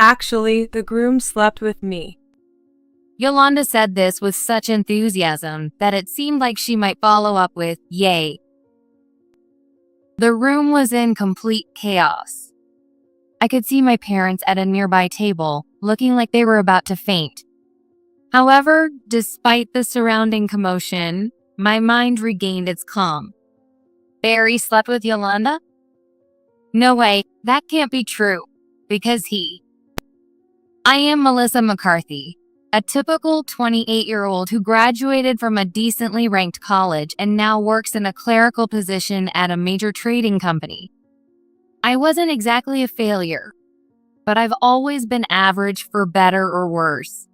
Actually, the groom slept with me. Yolanda said this with such enthusiasm that it seemed like she might follow up with, "Yay." The room was in complete chaos. I could see my parents at a nearby table, looking like they were about to faint. However, despite the surrounding commotion, my mind regained its calm. Barry slept with Yolanda? No way, that can't be true, because I am Melissa McCarthy, a typical 28-year-old who graduated from a decently ranked college and now works in a clerical position at a major trading company. I wasn't exactly a failure, but I've always been average for better or worse.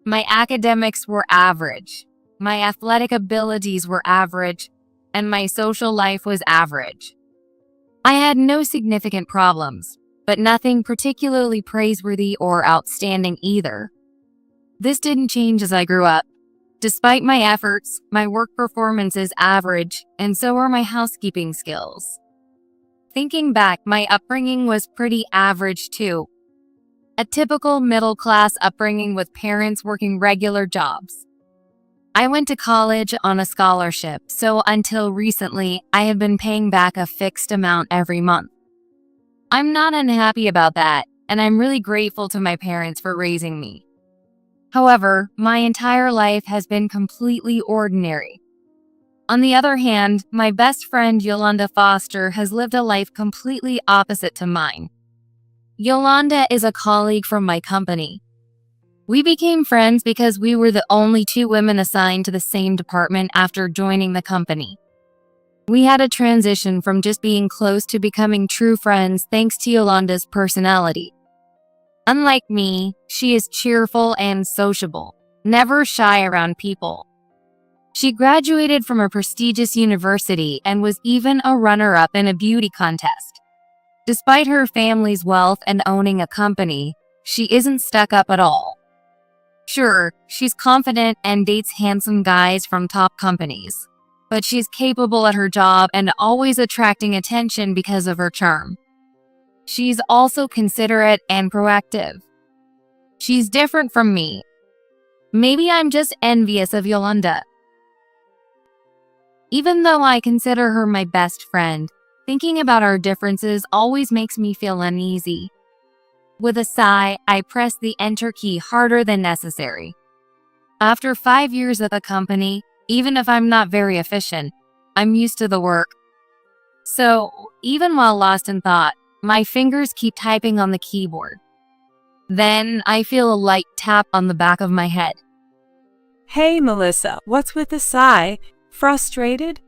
My academics were average, my athletic abilities were average, and my social life was average. I had no significant problems, but nothing particularly praiseworthy or outstanding either. This didn't change as I grew up. Despite my efforts, my work performance is average, and so are my housekeeping skills. Thinking back, my upbringing was pretty average too. A typical middle-class upbringing with parents working regular jobs. I went to college on a scholarship, so until recently, I have been paying back a fixed amount every month. I'm not unhappy about that, and I'm really grateful to my parents for raising me. However, my entire life has been completely ordinary. On the other hand, my best friend Yolanda Foster has lived a life completely opposite to mine. Yolanda is a colleague from my company. We became friends because we were the only two women assigned to the same department after joining the company. We had a transition from just being close to becoming true friends thanks to Yolanda's personality. Unlike me, she is cheerful and sociable, never shy around people. She graduated from a prestigious university and was even a runner-up in a beauty contest. Despite her family's wealth and owning a company, she isn't stuck up at all. Sure, she's confident and dates handsome guys from top companies, but she's capable at her job and always attracting attention because of her charm. She's also considerate and proactive. She's different from me. Maybe I'm just envious of Yolanda. Even though I consider her my best friend, thinking about our differences always makes me feel uneasy. With a sigh, I press the enter key harder than necessary. After 5 years at the company, even if I'm not very efficient, I'm used to the work. So, even while lost in thought, my fingers keep typing on the keyboard. Then, I feel a light tap on the back of my head. Hey, Melissa, what's with the sigh? Frustrated?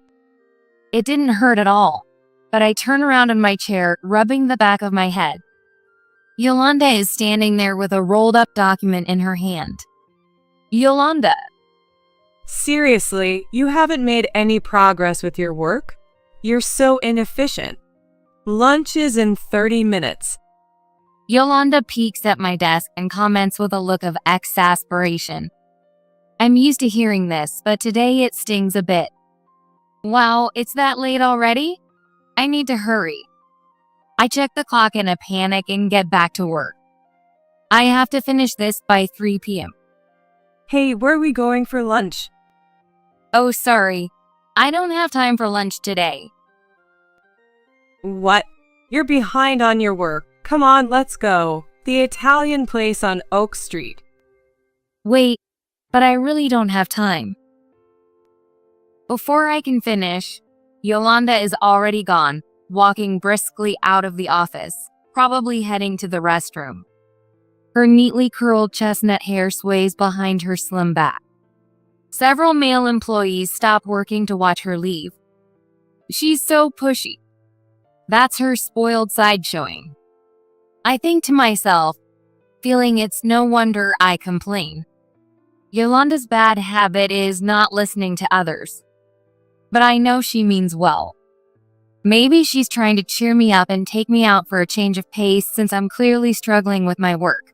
It didn't hurt at all, but I turn around in my chair, rubbing the back of my head. Yolanda is standing there with a rolled-up document in her hand. Yolanda. Seriously, you haven't made any progress with your work? You're so inefficient. Lunch is in 30 minutes. Yolanda peeks at my desk and comments with a look of exasperation. I'm used to hearing this, but today it stings a bit. Wow, it's that late already? I need to hurry. I check the clock in a panic and get back to work. I have to finish this by 3 p.m. Hey, where are we going for lunch? Oh, sorry. I don't have time for lunch today. What? You're behind on your work. Come on, let's go. The Italian place on Oak Street. Wait, but I really don't have time. Before I can finish, Yolanda is already gone, walking briskly out of the office, probably heading to the restroom. Her neatly curled chestnut hair sways behind her slim back. Several male employees stop working to watch her leave. She's so pushy. That's her spoiled side showing. I think to myself, feeling it's no wonder I complain. Yolanda's bad habit is not listening to others. But I know she means well. Maybe she's trying to cheer me up and take me out for a change of pace since I'm clearly struggling with my work.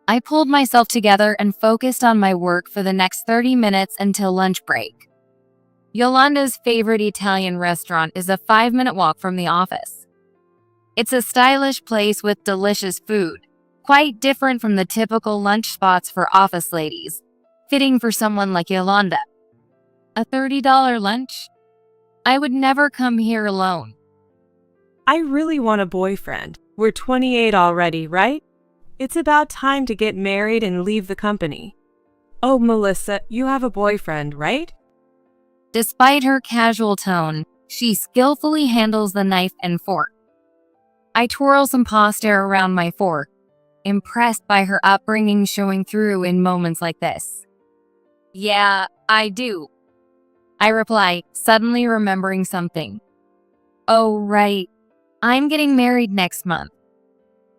I pulled myself together and focused on my work for the next 30 minutes until lunch break. Yolanda's favorite Italian restaurant is a 5-minute walk from the office. It's a stylish place with delicious food, quite different from the typical lunch spots for office ladies, fitting for someone like Yolanda. A $30 lunch? I would never come here alone. I really want a boyfriend. We're 28 already, right? It's about time to get married and leave the company. Oh, Melissa, you have a boyfriend, right? Despite her casual tone, she skillfully handles the knife and fork. I twirl some pasta around my fork, impressed by her upbringing showing through in moments like this. Yeah, I do. I reply, suddenly remembering something. Oh, right. I'm getting married next month.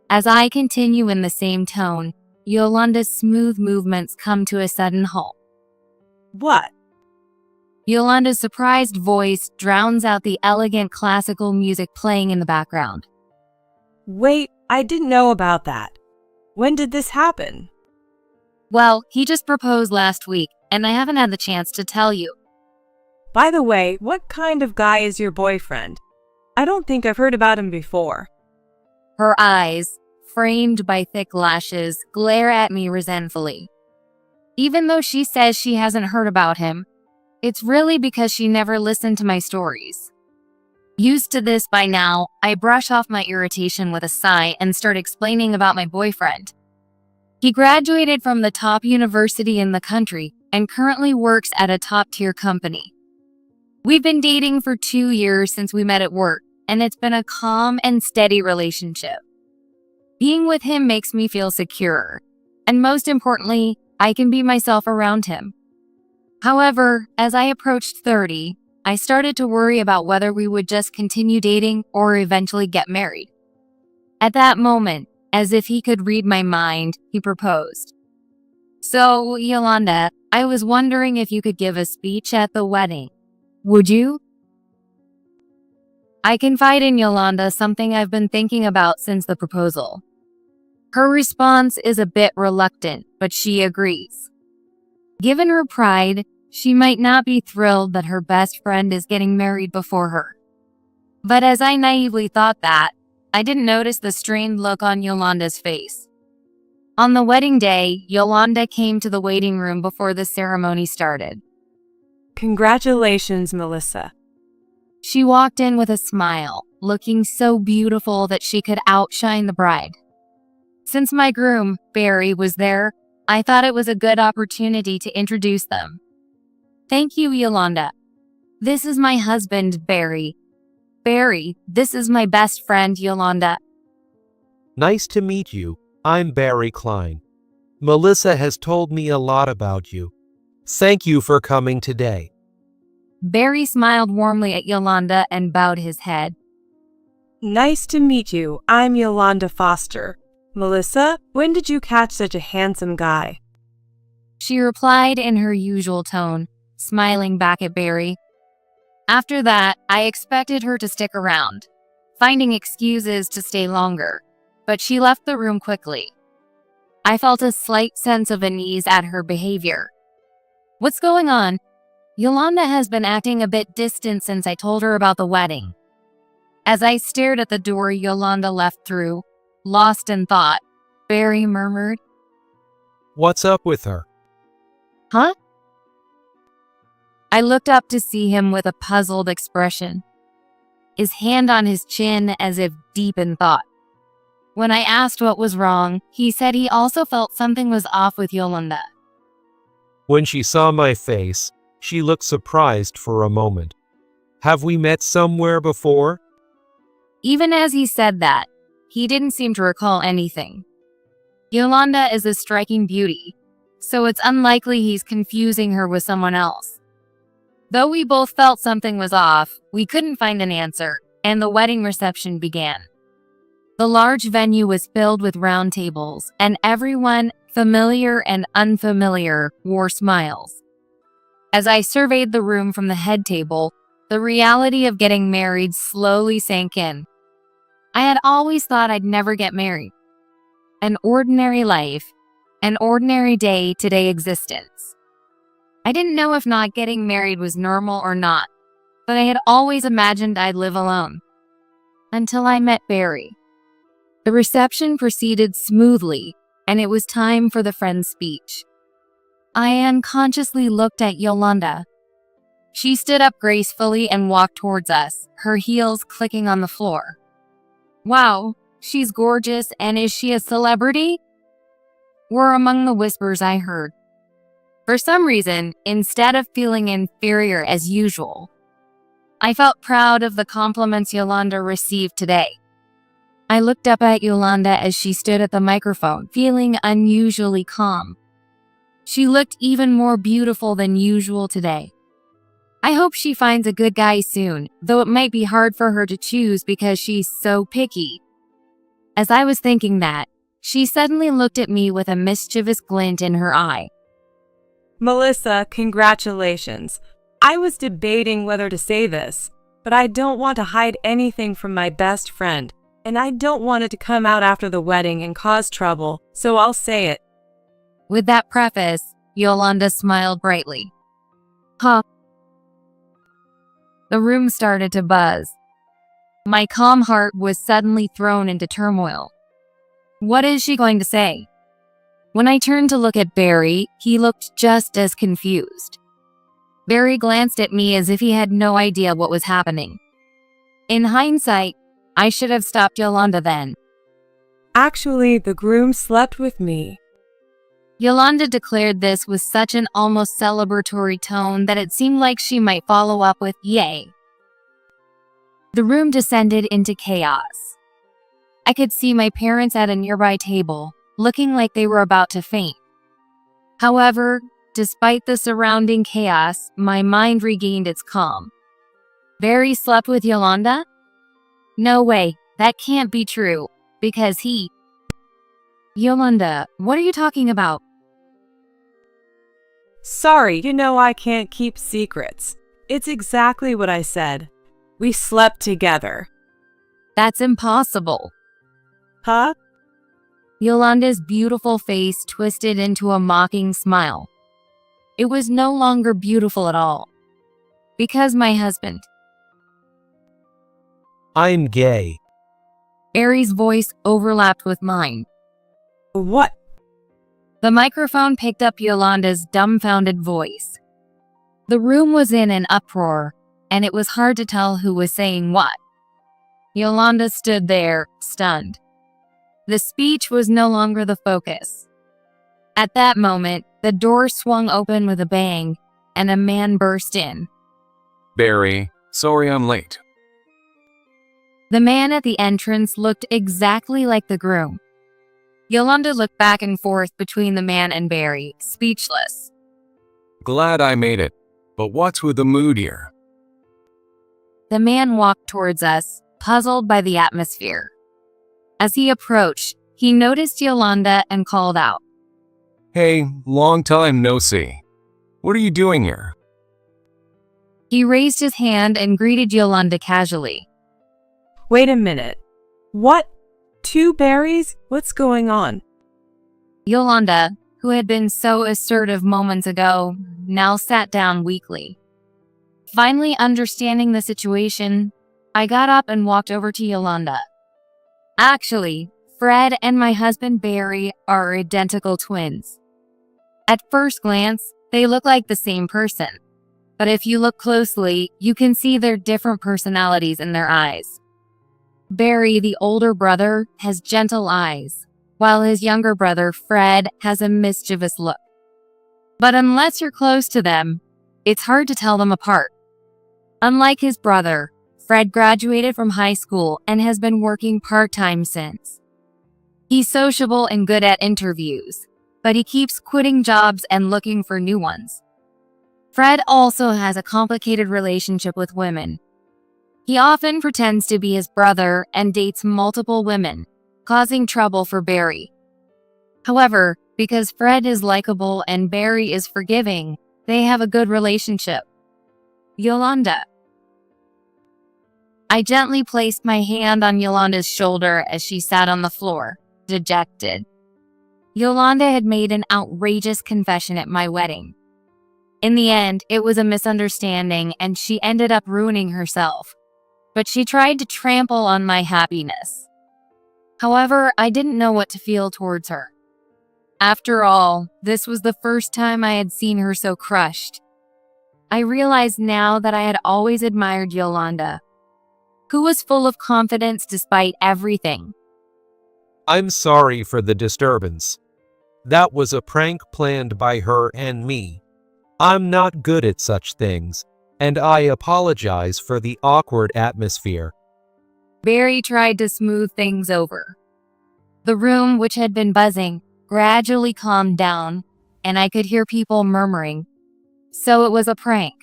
As I continue in the same tone, Yolanda's smooth movements come to a sudden halt. What? Yolanda's surprised voice drowns out the elegant classical music playing in the background. Wait, I didn't know about that. When did this happen? Well, he just proposed last week, and I haven't had the chance to tell you. By the way, what kind of guy is your boyfriend? I don't think I've heard about him before. Her eyes, framed by thick lashes, glare at me resentfully. Even though she says she hasn't heard about him, it's really because she never listened to my stories. Used to this by now, I brush off my irritation with a sigh and start explaining about my boyfriend. He graduated from the top university in the country and currently works at a top-tier company. We've been dating for 2 years since we met at work, and it's been a calm and steady relationship. Being with him makes me feel secure, and most importantly, I can be myself around him. However, as I approached 30, I started to worry about whether we would just continue dating or eventually get married. At that moment, as if he could read my mind, he proposed. So, Yolanda, I was wondering if you could give a speech at the wedding. Would you? I confide in Yolanda something I've been thinking about since the proposal. Her response is a bit reluctant, but she agrees. Given her pride, she might not be thrilled that her best friend is getting married before her. But as I naively thought that, I didn't notice the strained look on Yolanda's face. On the wedding day, Yolanda came to the waiting room before the ceremony started. Congratulations, Melissa. She walked in with a smile, looking so beautiful that she could outshine the bride. Since my groom, Barry, was there, I thought it was a good opportunity to introduce them. Thank you, Yolanda. This is my husband, Barry. Barry, this is my best friend, Yolanda. Nice to meet you. I'm Barry Klein. Melissa has told me a lot about you. Thank you for coming today. Barry smiled warmly at Yolanda and bowed his head. Nice to meet you. I'm Yolanda Foster. Melissa, when did you catch such a handsome guy? She replied in her usual tone, smiling back at Barry. After that, I expected her to stick around, finding excuses to stay longer, but she left the room quickly. I felt a slight sense of unease at her behavior. What's going on? Yolanda has been acting a bit distant since I told her about the wedding. As I stared at the door Yolanda left through, lost in thought, Barry murmured, What's up with her? Huh? I looked up to see him with a puzzled expression, his hand on his chin as if deep in thought. When I asked what was wrong, he said he also felt something was off with Yolanda. When she saw my face, she looked surprised for a moment. Have we met somewhere before? Even as he said that, he didn't seem to recall anything. Yolanda is a striking beauty, so it's unlikely he's confusing her with someone else. Though we both felt something was off, we couldn't find an answer, and the wedding reception began. The large venue was filled with round tables, and everyone, familiar and unfamiliar, wore smiles. As I surveyed the room from the head table, the reality of getting married slowly sank in. I had always thought I'd never get married. An ordinary life, an ordinary day-to-day existence. I didn't know if not getting married was normal or not, but I had always imagined I'd live alone. Until I met Barry. The reception proceeded smoothly, and it was time for the friend's speech. I unconsciously looked at Yolanda. She stood up gracefully and walked towards us, her heels clicking on the floor. Wow, she's gorgeous, and is she a celebrity? Were among the whispers I heard. For some reason, instead of feeling inferior as usual, I felt proud of the compliments Yolanda received today. I looked up at Yolanda as she stood at the microphone, feeling unusually calm. She looked even more beautiful than usual today. I hope she finds a good guy soon, though it might be hard for her to choose because she's so picky. As I was thinking that, she suddenly looked at me with a mischievous glint in her eye. Melissa, congratulations. I was debating whether to say this, but I don't want to hide anything from my best friend, and I don't want it to come out after the wedding and cause trouble, so I'll say it. With that preface, Yolanda smiled brightly. Huh? The room started to buzz. My calm heart was suddenly thrown into turmoil. What is she going to say? When I turned to look at Barry, he looked just as confused. Barry glanced at me as if he had no idea what was happening. In hindsight, I should have stopped Yolanda then. Actually, the groom slept with me. Yolanda declared this with such an almost celebratory tone that it seemed like she might follow up with yay. The room descended into chaos. I could see my parents at a nearby table, looking like they were about to faint. However, despite the surrounding chaos, my mind regained its calm. Barry slept with Yolanda? No way, that can't be true, because he... Yolanda, what are you talking about? Sorry, I can't keep secrets. It's exactly what I said. We slept together. That's impossible. Huh? Yolanda's beautiful face twisted into a mocking smile. It was no longer beautiful at all. Because my husband. I'm gay. Barry's voice overlapped with mine. What? The microphone picked up Yolanda's dumbfounded voice. The room was in an uproar, and it was hard to tell who was saying what. Yolanda stood there, stunned. The speech was no longer the focus. At that moment, the door swung open with a bang, and a man burst in. Barry, sorry I'm late. The man at the entrance looked exactly like the groom. Yolanda looked back and forth between the man and Barry, speechless. Glad I made it, but what's with the mood here? The man walked towards us, puzzled by the atmosphere. As he approached, he noticed Yolanda and called out. Hey, long time no see. What are you doing here? He raised his hand and greeted Yolanda casually. Wait a minute. What? 2 berries? What's going on? Yolanda, who had been so assertive moments ago, now sat down weakly. Finally understanding the situation, I got up and walked over to Yolanda. Actually, Fred and my husband Barry are identical twins. At first glance, they look like the same person. But if you look closely, you can see their different personalities in their eyes. Barry, the older brother, has gentle eyes, while his younger brother, Fred, has a mischievous look. But unless you're close to them, it's hard to tell them apart. Unlike his brother, Fred graduated from high school and has been working part-time since. He's sociable and good at interviews, but he keeps quitting jobs and looking for new ones. Fred also has a complicated relationship with women. He often pretends to be his brother and dates multiple women, causing trouble for Barry. However, because Fred is likable and Barry is forgiving, they have a good relationship. Yolanda. I gently placed my hand on Yolanda's shoulder as she sat on the floor, dejected. Yolanda had made an outrageous confession at my wedding. In the end, it was a misunderstanding and she ended up ruining herself. But she tried to trample on my happiness. However, I didn't know what to feel towards her. After all, this was the first time I had seen her so crushed. I realized now that I had always admired Yolanda, who was full of confidence despite everything. I'm sorry for the disturbance. That was a prank planned by her and me. I'm not good at such things, and I apologize for the awkward atmosphere. Barry tried to smooth things over. The room, which had been buzzing, gradually calmed down, and I could hear people murmuring. So it was a prank.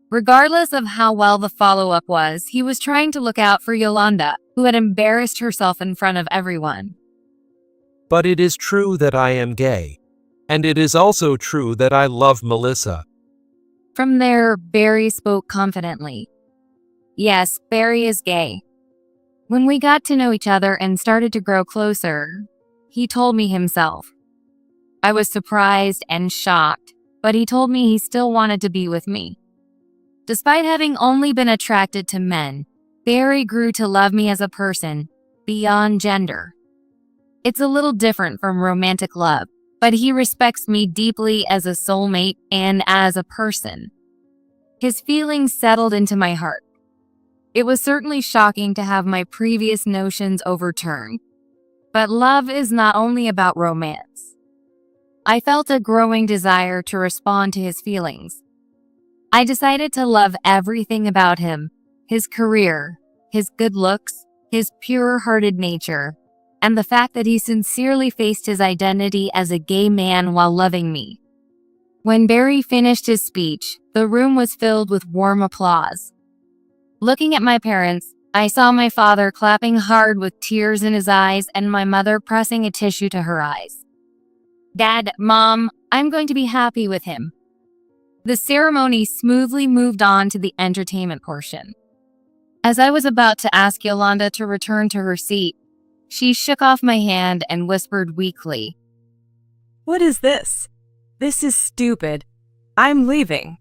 Regardless of how well the follow-up was, he was trying to look out for Yolanda, who had embarrassed herself in front of everyone. But it is true that I am gay. And it is also true that I love Melissa. From there, Barry spoke confidently. Yes, Barry is gay. When we got to know each other and started to grow closer, he told me himself. I was surprised and shocked, but he told me he still wanted to be with me. Despite having only been attracted to men, Barry grew to love me as a person, beyond gender. It's a little different from romantic love, but he respects me deeply as a soulmate and as a person. His feelings settled into my heart. It was certainly shocking to have my previous notions overturned. But love is not only about romance. I felt a growing desire to respond to his feelings. I decided to love everything about him, his career, his good looks, his pure-hearted nature, and the fact that he sincerely faced his identity as a gay man while loving me. When Barry finished his speech, the room was filled with warm applause. Looking at my parents, I saw my father clapping hard with tears in his eyes and my mother pressing a tissue to her eyes. Dad, Mom, I'm going to be happy with him. The ceremony smoothly moved on to the entertainment portion. As I was about to ask Yolanda to return to her seat, she shook off my hand and whispered weakly, What is this? This is stupid. I'm leaving.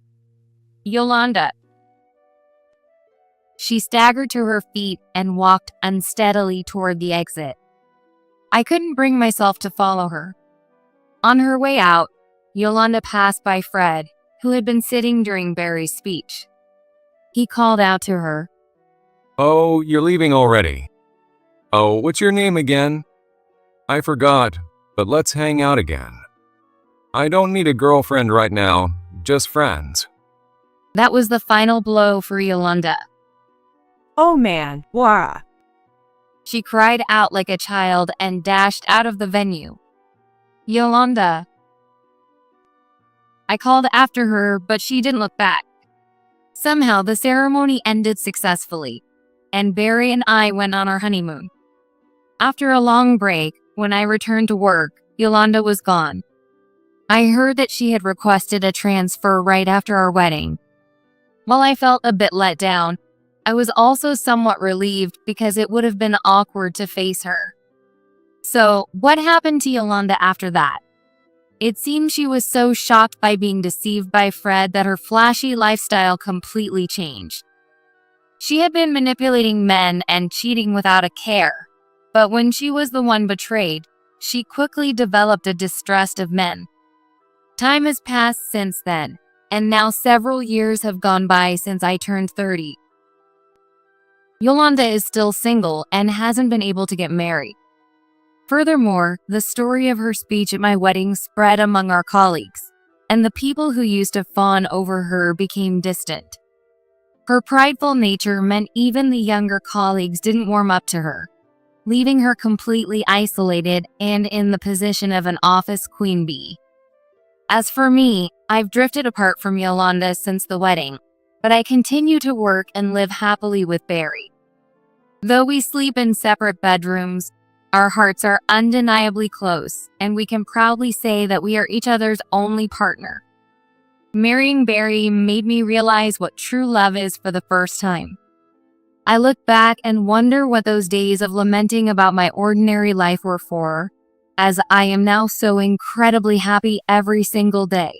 Yolanda. She staggered to her feet and walked unsteadily toward the exit. I couldn't bring myself to follow her. On her way out, Yolanda passed by Fred, who had been sitting during Barry's speech. He called out to her, Oh, you're leaving already. Oh, what's your name again? I forgot, but let's hang out again. I don't need a girlfriend right now, just friends. That was the final blow for Yolanda. Oh man, Wara. She cried out like a child and dashed out of the venue. Yolanda. I called after her, but she didn't look back. Somehow the ceremony ended successfully, and Barry and I went on our honeymoon. After a long break, when I returned to work, Yolanda was gone. I heard that she had requested a transfer right after our wedding. While I felt a bit let down, I was also somewhat relieved because it would have been awkward to face her. So, what happened to Yolanda after that? It seemed she was so shocked by being deceived by Fred that her flashy lifestyle completely changed. She had been manipulating men and cheating without a care, but when she was the one betrayed, she quickly developed a distrust of men. Time has passed since then, and now several years have gone by since I turned 30. Yolanda is still single and hasn't been able to get married. Furthermore, the story of her speech at my wedding spread among our colleagues, and the people who used to fawn over her became distant. Her prideful nature meant even the younger colleagues didn't warm up to her, leaving her completely isolated and in the position of an office queen bee. As for me, I've drifted apart from Yolanda since the wedding, but I continue to work and live happily with Barry. Though we sleep in separate bedrooms, our hearts are undeniably close, and we can proudly say that we are each other's only partner. Marrying Barry made me realize what true love is for the first time. I look back and wonder what those days of lamenting about my ordinary life were for, as I am now so incredibly happy every single day.